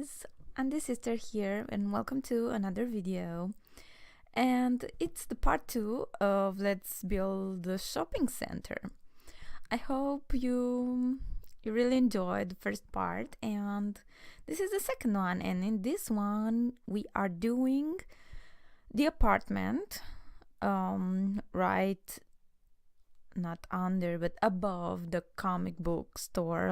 guys, AndySister here and welcome to another video. And it's the part 2 of Let's Build the Shopping Center. I hope you really enjoyed the first part, and this is the second one, and in this one we are doing the apartment right not under but above the comic book store,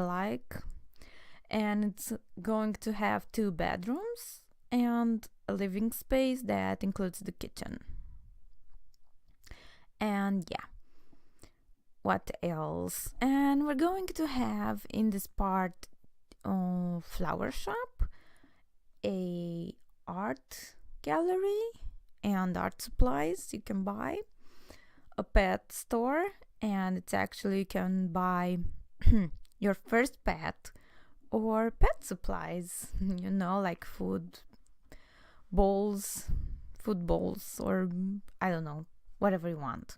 and it's going to have 2 bedrooms and a living space that includes the kitchen. And yeah, what else? And we're going to have in this part a flower shop, a art gallery and art supplies you can buy, a pet store, and it's actually you can buy your first pet or pet supplies, like food bowls, or I don't know, whatever you want.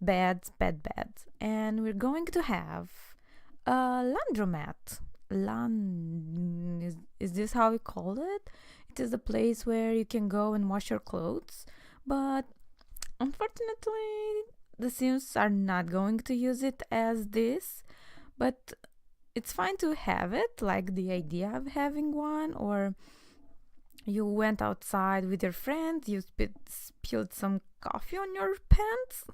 Beds, pet beds. And we're going to have a laundromat. Is this how we call it? It is a place where you can go and wash your clothes, but unfortunately the Sims are not going to use it as this, but it's fine to have it, like the idea of having one, or you went outside with your friends, you spilled some coffee on your pants.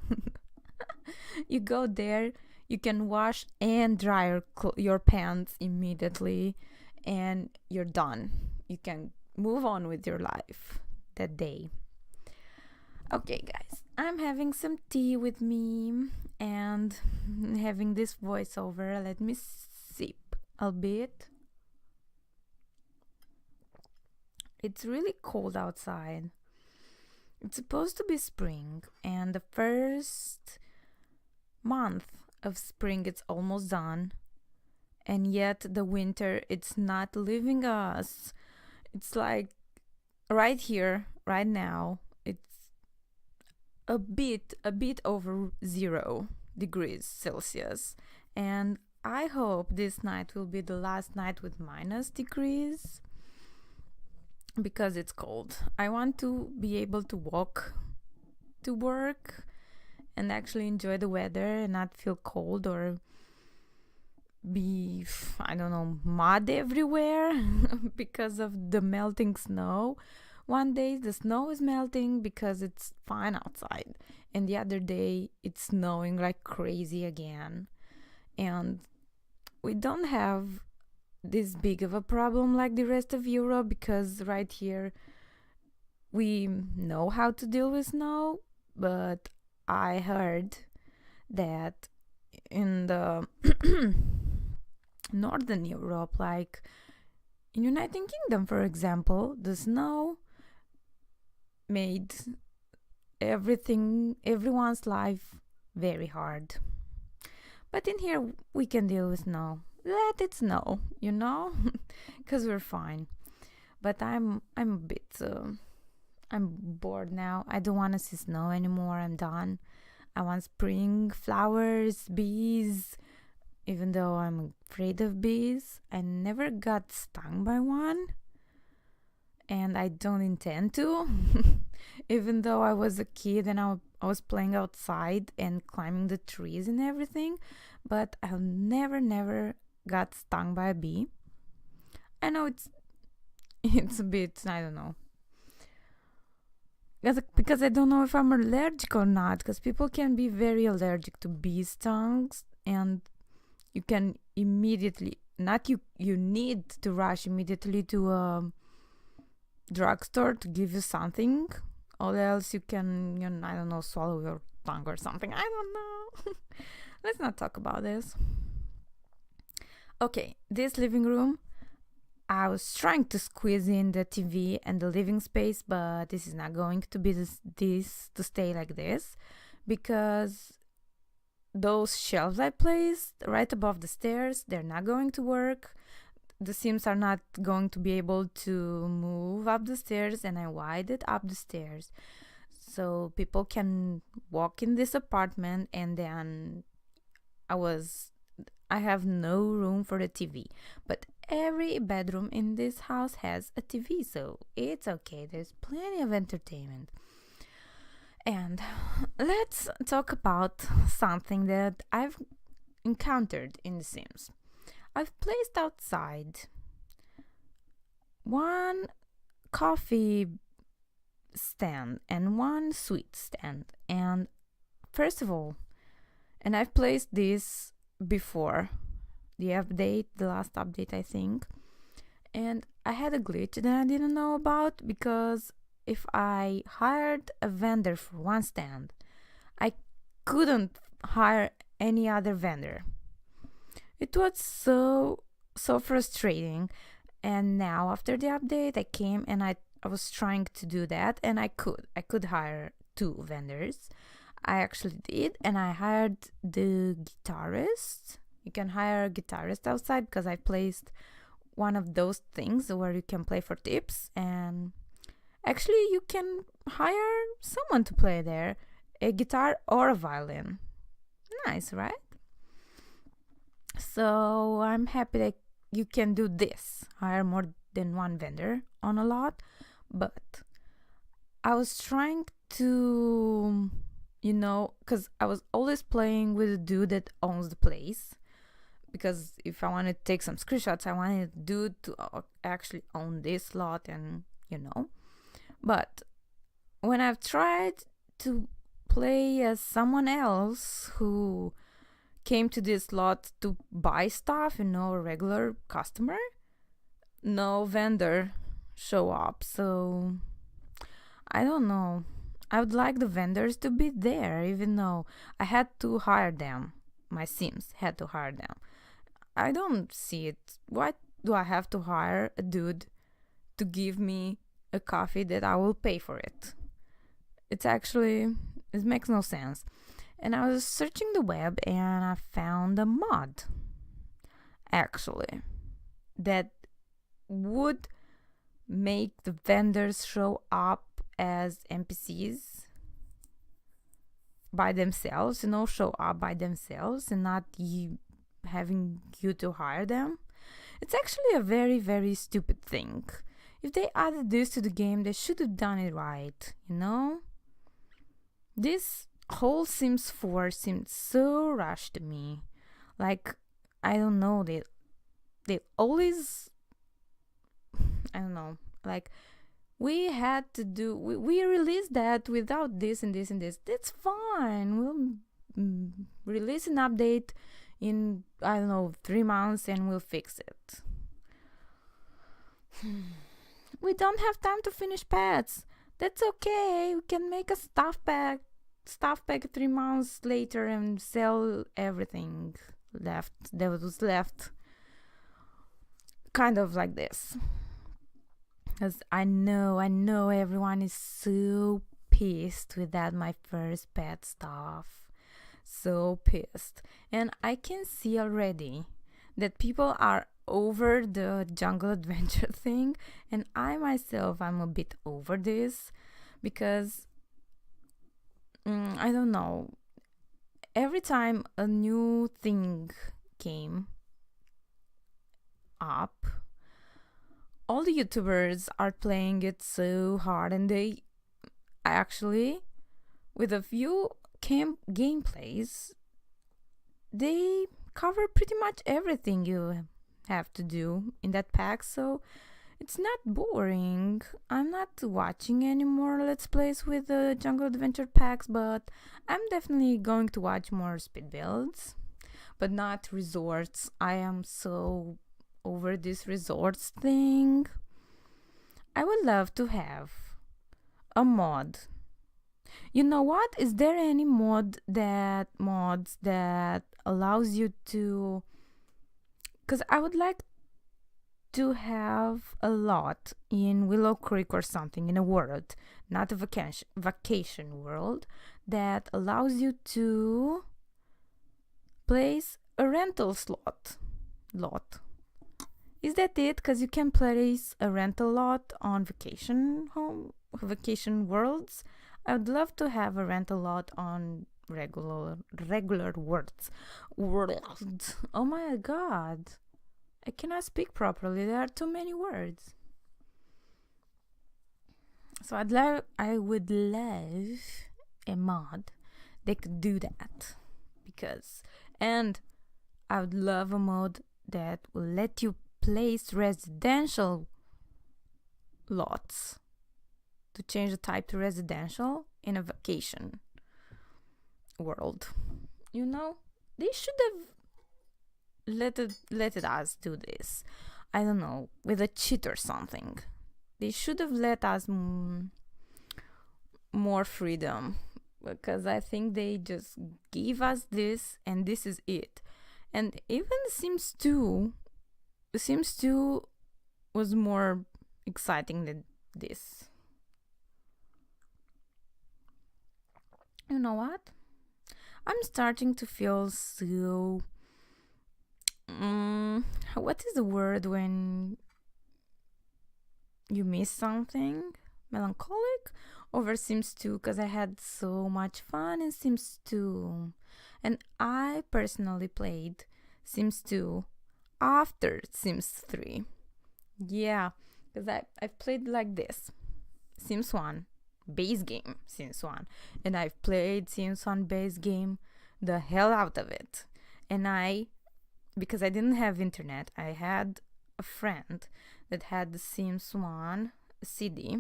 You go there, you can wash and dry your pants immediately, and you're done. You can move on with your life that day. Okay, guys, I'm having some tea with me and having this voiceover. Let me sip a bit. It's really cold outside. It's supposed to be spring, and the first month of spring it's almost done, and yet the winter, it's not leaving us. It's like right here, right now, it's a bit over 0 degrees Celsius, and I hope this night will be the last night with minus degrees, because it's cold. I want to be able to walk to work and actually enjoy the weather and not feel cold or be, I don't know, mud everywhere because of the melting snow. One day the snow is melting because it's fine outside, and the other day it's snowing like crazy again. And we don't have this big of a problem like the rest of Europe, because right here we know how to deal with snow, but I heard that in the Northern Europe, like in United Kingdom, for example, the snow made everyone's life very hard. But in here we can deal with snow. Let it snow, because we're fine. But I'm a bit I'm bored now. I don't want to see snow anymore. I'm done. I want spring, flowers, bees. Even though I'm afraid of bees, I never got stung by one, and I don't intend to. Even though I was a kid and I was playing outside and climbing the trees and everything, but I never got stung by a bee. I know it's a bit, I don't know, because I don't know if I'm allergic or not, because people can be very allergic to bee stings, and you can immediately, you need to rush immediately to a drugstore to give you something, or else you can, I don't know, swallow your tongue or something. I don't know. Let's not talk about this. Okay, this living room, I was trying to squeeze in the TV and the living space, but this is not going to be this to stay like this, because those shelves I placed right above the stairs, they're not going to work. The Sims are not going to be able to move up the stairs, and I widened up the stairs so people can walk in this apartment, and then I have no room for the TV. But every bedroom in this house has a TV, so it's okay. There's plenty of entertainment. And let's talk about something that I've encountered in The Sims. I've placed outside one coffee stand and one sweet stand. And first of all, and I've placed this before the last update, I think. And I had a glitch that I didn't know about, because if I hired a vendor for one stand, I couldn't hire any other vendor. It was so frustrating. And now after the update, I came and I was trying to do that, and I could hire 2 vendors. I actually did, and I hired the guitarist. You can hire a guitarist outside, because I placed one of those things where you can play for tips, and actually you can hire someone to play there, a guitar or a violin. Nice, right? So I'm happy that you can do this, hire more than one vendor on a lot. But I was trying to, because I was always playing with the dude that owns the place, because if I wanted to take some screenshots, I wanted the dude to actually own this lot, and but when I've tried to play as someone else who came to this lot to buy stuff, a regular customer, no vendor show up. So I don't know. I would like the vendors to be there, even though I had to hire them. My Sims had to hire them. I don't see it. Why do I have to hire a dude to give me a coffee that I will pay for it? It makes no sense. And I was searching the web and I found a mod, actually, that would make the vendors show up as NPCs by themselves, show up by themselves and not you having you to hire them. It's actually a very, very stupid thing. If they added this to the game, they should have done it right, This whole Sims 4 seemed so rushed to me. Like, I don't know, they always, I don't know, like, we had to do, we released that without this and this and this. That's fine. We'll release an update in, 3 months and we'll fix it. We don't have time to finish pets. That's okay. We can make a stuff pack 3 months later and sell everything that was left. Kind of like this. Because I know everyone is so pissed with that my first pet stuff. So pissed. And I can see already that people are over the jungle adventure thing, and I myself, I'm a bit over this, because I don't know, every time a new thing came up, all the YouTubers are playing it so hard, and they actually, with a few gameplays, they cover pretty much everything you have to do in that pack, so it's not boring. I'm not watching any more Let's Plays with the Jungle Adventure packs, but I'm definitely going to watch more speed builds, but not resorts. I am so over this resorts thing. I would love to have a mod. You know what? Is there any mods that allows you to, because I would like to have a lot in Willow Creek or something, in a world, not a vacation world, that allows you to place a rental lot. Is that it? Because you can place a rental lot on vacation worlds. I would love to have a rental lot on regular worlds. Oh my god. I cannot speak properly. There are too many words. So I would love a mod that could do that, and I would love a mod that will let you place residential lots to change the type to residential in a vacation world. They should have let us do this. I don't know, with a cheat or something. They should have let us more freedom, because I think they just gave us this and this is it. And even Sims 2 was more exciting than this. You know what? I'm starting to feel so what is the word when you miss something? Melancholic over Sims 2, because I had so much fun in Sims 2. And I personally played Sims 2 after Sims 3. Yeah, because I've played like this. Sims 1, base game, Sims 1. And I've played Sims 1 base game the hell out of it. And because I didn't have internet, I had a friend that had the Sims 1 CD,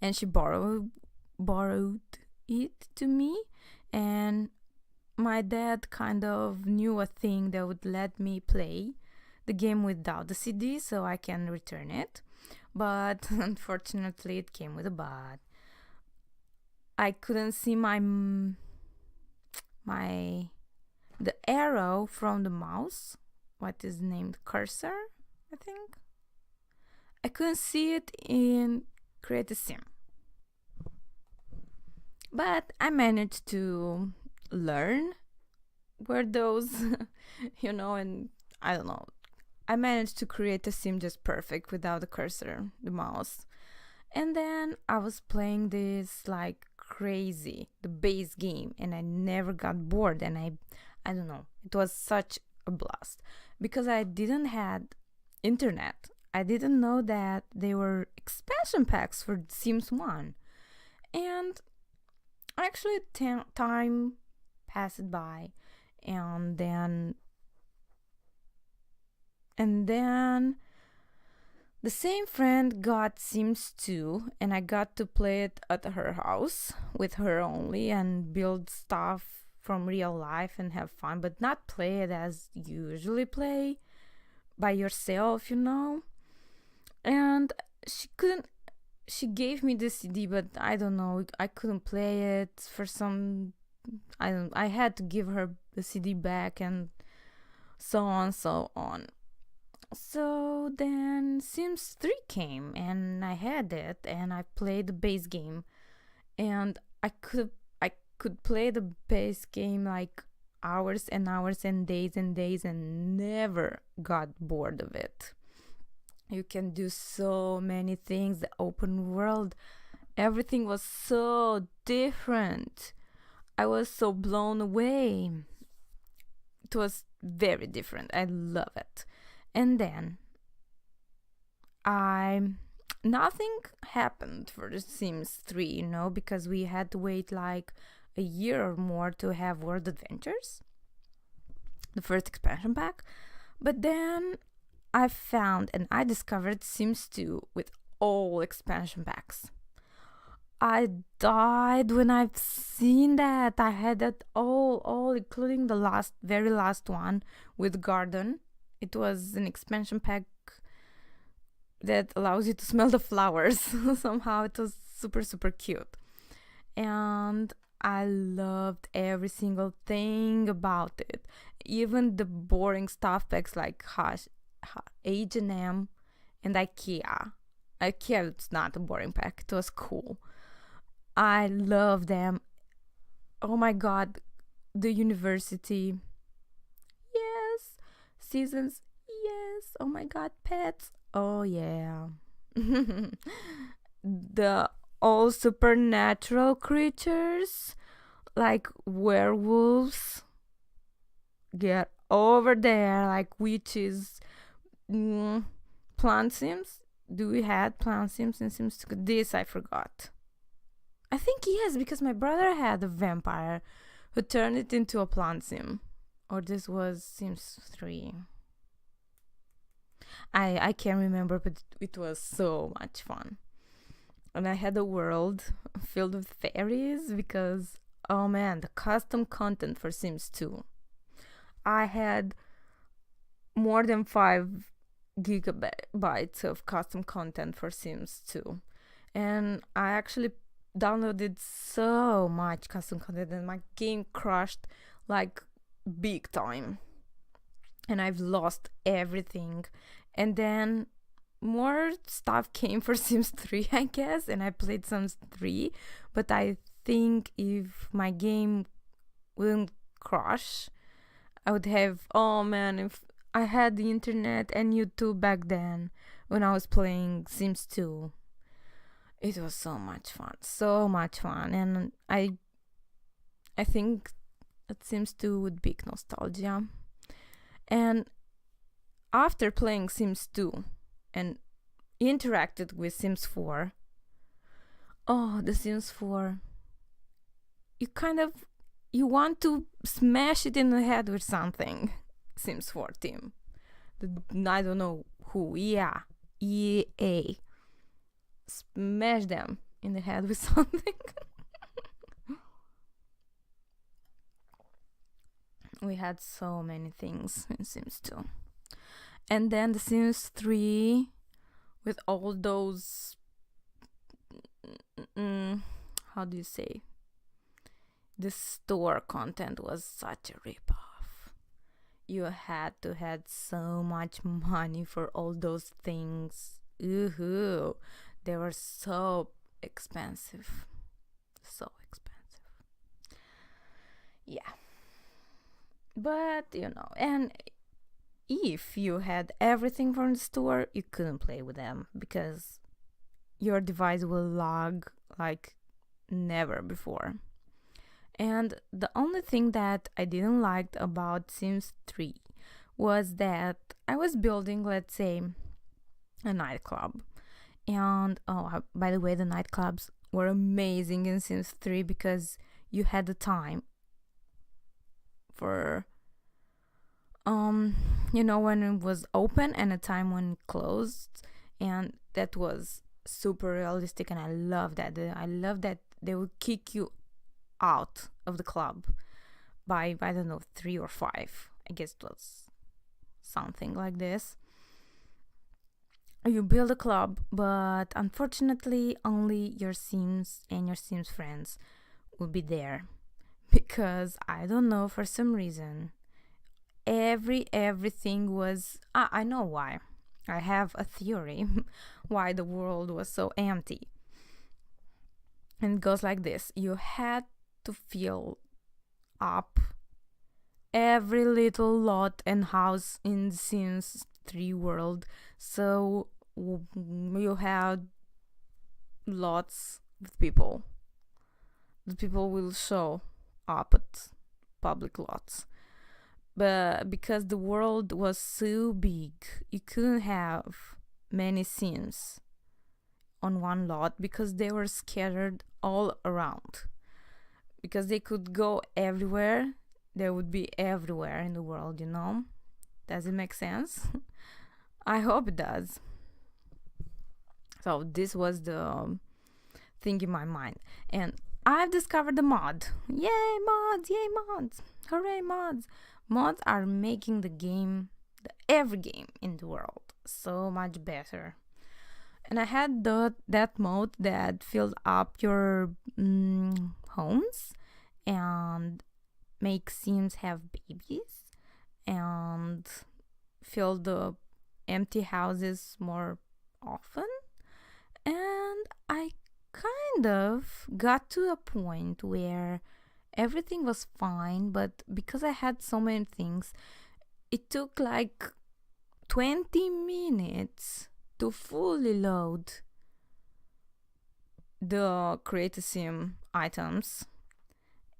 and she borrowed it to me, and my dad kind of knew a thing that would let me play the game without the CD so I can return it, but unfortunately it came with a bug. I couldn't see the arrow from the mouse, what is named cursor, I think. I couldn't see it in Create a Sim. But I managed to learn where those, and I don't know. I managed to create a sim just perfect without the cursor, the mouse. And then I was playing this like crazy, the base game, and I never got bored. And I don't know, it was such a blast because I didn't had internet. I didn't know that there were expansion packs for Sims 1. And actually time passed by, and then the same friend got Sims 2, and I got to play it at her house with her only and build stuff from real life and have fun, but not play it as you usually play by yourself, And she gave me the CD, but I don't know, I couldn't play it for some, I had to give her the CD back and so on. So then Sims 3 came and I had it and I played the base game, and I could play the base game like hours and hours and days and never got bored of it. You can do so many things, the open world, everything was so different. I was so blown away. It was very different. I love it. And then nothing happened for The Sims 3, because we had to wait like a year or more to have World Adventures, the first expansion pack. But then I found and I discovered Sims 2 with all expansion packs. I died when I've seen that. I had that all including the very last one with garden. It was an expansion pack that allows you to smell the flowers. Somehow it was super, super cute. And I loved every single thing about it. Even the boring stuff packs like H&M and IKEA. IKEA is not a boring pack. It was cool. I love them. Oh my god. The university. Yes. Seasons. Yes. Oh my god. Pets. Oh yeah. The all supernatural creatures like werewolves. Get over there, like witches. Plant sims. Do we had plant sims in Sims 2? This I forgot. I think yes, because my brother had a vampire who turned it into a plant sim. Or this was Sims 3. I can't remember, but it was so much fun. And I had a world filled with fairies because, oh man, the custom content for Sims 2. I had more than 5 gigabytes of custom content for Sims 2. And I actually downloaded so much custom content and my game crashed like big time. And I've lost everything. And then more stuff came for Sims 3, I guess, and I played Sims 3. But I think if my game wouldn't crash, I would have, oh man, if I had the internet and YouTube back then when I was playing Sims 2. It was so much fun, and I think that Sims 2 would be nostalgia. And after playing Sims 2 and interacted with Sims 4, the Sims 4, you want to smash it in the head with something. Sims 4 team. I don't know who. Yeah, EA. Smash them in the head with something. We had so many things in Sims 2. And then the Sims 3 with all those how do you say? The store content was such a ripoff. You had to had so much money for all those things. Ooh, they were so expensive. So expensive. Yeah. But, and if you had everything from the store, you couldn't play with them because your device will lag like never before. And the only thing that I didn't like about Sims 3 was that I was building, let's say, a nightclub. And, by the way, the nightclubs were amazing in Sims 3 because you had the time for, when it was open and a time when it closed. And that was super realistic, and I love that. I love that they would kick you out of the club by, I don't know, 3 or 5. I guess it was something like this. You build a club, but unfortunately only your Sims and your Sims friends will be there. Because, I don't know, for some reason, everything was... I know why. I have a theory why the world was so empty. And it goes like this. You had to fill up every little lot and house in Sims 3 world. So you had lots of people. The people will show up at public lots. But because the world was so big, you couldn't have many Sims on one lot because they were scattered all around. Because they could go everywhere, they would be everywhere in the world, Does it make sense? I hope it does. So this was the thing in my mind. And I've discovered the mod. Yay, mods! Yay, mods! Hooray, mods! Mods are making the game, every game in the world, so much better. And I had that mode that filled up your homes and make Sims have babies and fill the empty houses more often. And I kind of got to a point where everything was fine, but because I had so many things, it took like 20 minutes to fully load the create a sim items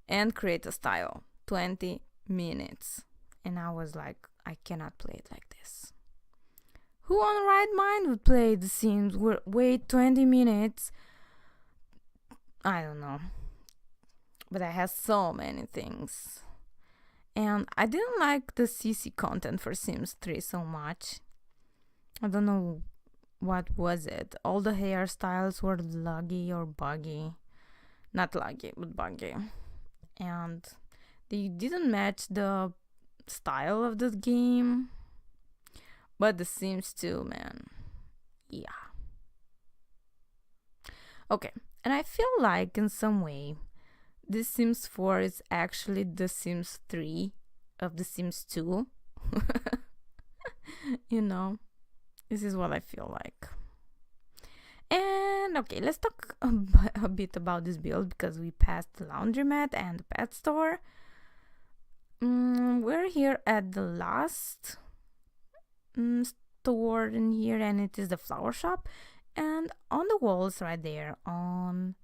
and create a style. 20 minutes. and I was like, I cannot play it like this. Who on right mind would play The Sims? Wait 20 minutes? I don't know. But I have so many things. And I didn't like the CC content for Sims 3 so much. I don't know what was it. All the hairstyles were laggy or buggy. Not laggy, but buggy. And they didn't match the style of the game. But The Sims 2, man. Yeah. Okay, and I feel like in some way The Sims 4 is actually The Sims 3 of The Sims 2. You know, this is what I feel like. And okay, let's talk a bit about this build because we passed the laundromat and the pet store. We're here at the last store in here, and it is the flower shop. And on the walls right there on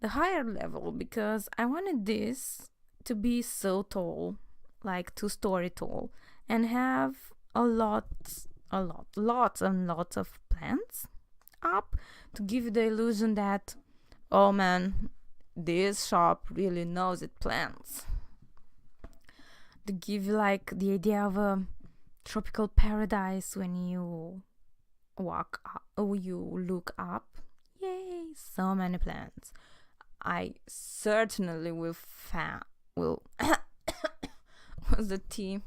the higher level, because I wanted this to be so tall, like 2-story tall, and have lots and lots of plants up to give the illusion that, oh man, this shop really knows its plants. To give like the idea of a tropical paradise when you walk up, or you look up. Yay, so many plants. I certainly will what's the tea?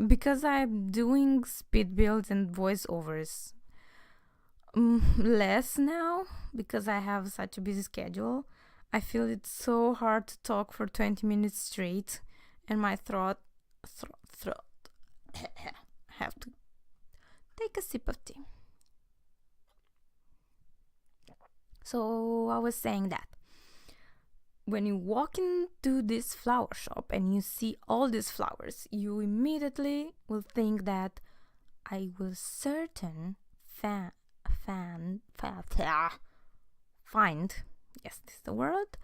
Because I'm doing speed builds and voiceovers less now because I have such a busy schedule. I feel it's so hard to talk for 20 minutes straight, and my throat have to take a sip of tea. So I was saying that when you walk into this flower shop and you see all these flowers, you immediately will think that I will find, yes, this is the word,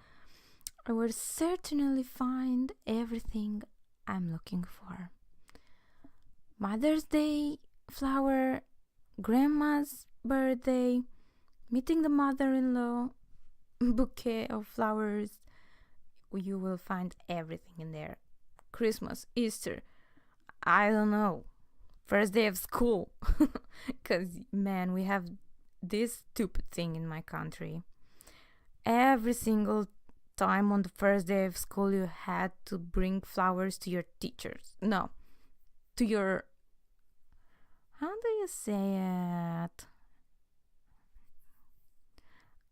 I will certainly find everything I'm looking for. Mother's Day flower, grandma's birthday, meeting the mother-in-law, bouquet of flowers. You will find everything in there. Christmas, Easter, I don't know, first day of school. Because, man, we have this stupid thing in my country. Every single time on the first day of school, you had to bring flowers to your teachers. No, to your... How do you say it?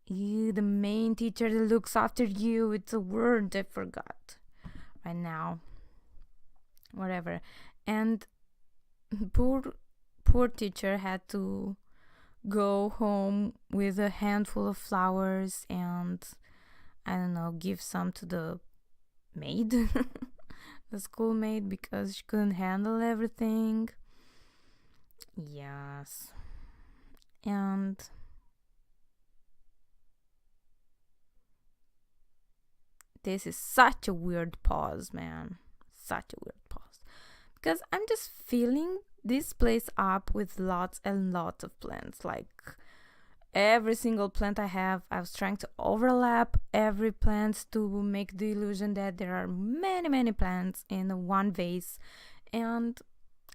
The main teacher that looks after you. It's a word I forgot right now. Whatever. And poor teacher had to go home with a handful of flowers and, I don't know, give some to the maid, the school maid, because she couldn't handle everything. Yes. And this is such a weird pause, man. Such a weird pause. Because I'm just filling this place up with lots and lots of plants. Like every single plant I was trying to overlap every plant to make the illusion that there are many plants in one vase. And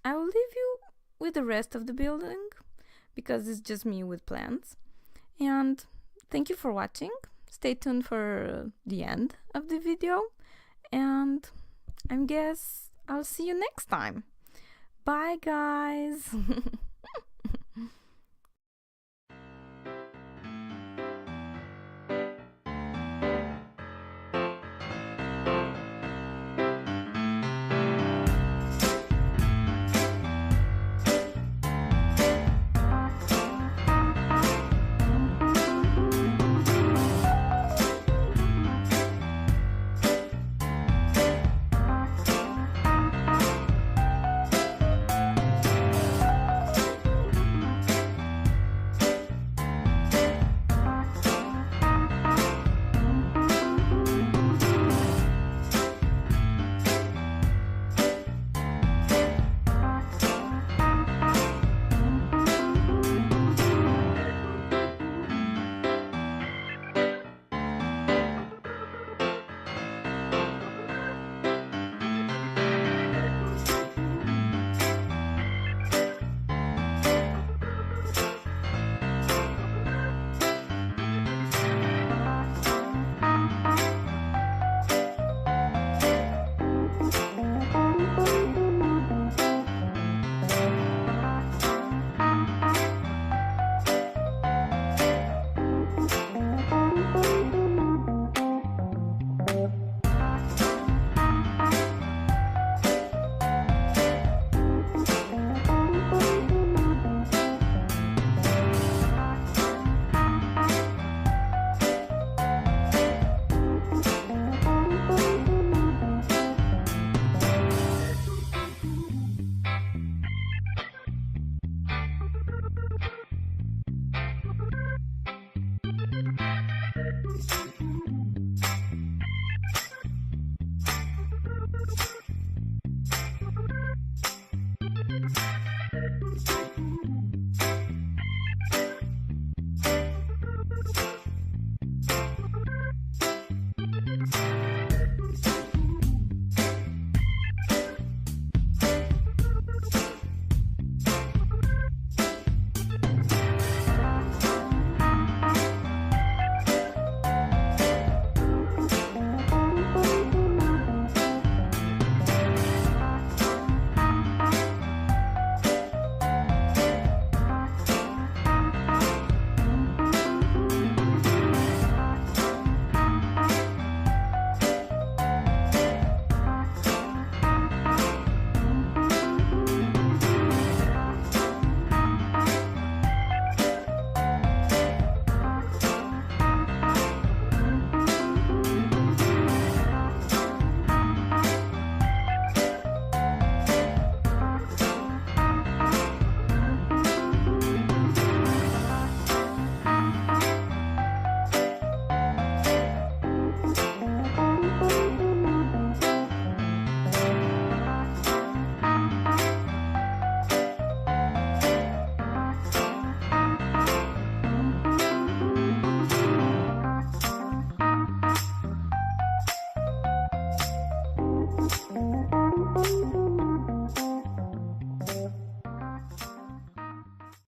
I will leave you with the rest of the building because it's just me with plants. And thank you for watching. Stay tuned for the end of the video, and I guess I'll see you next time. Bye, guys.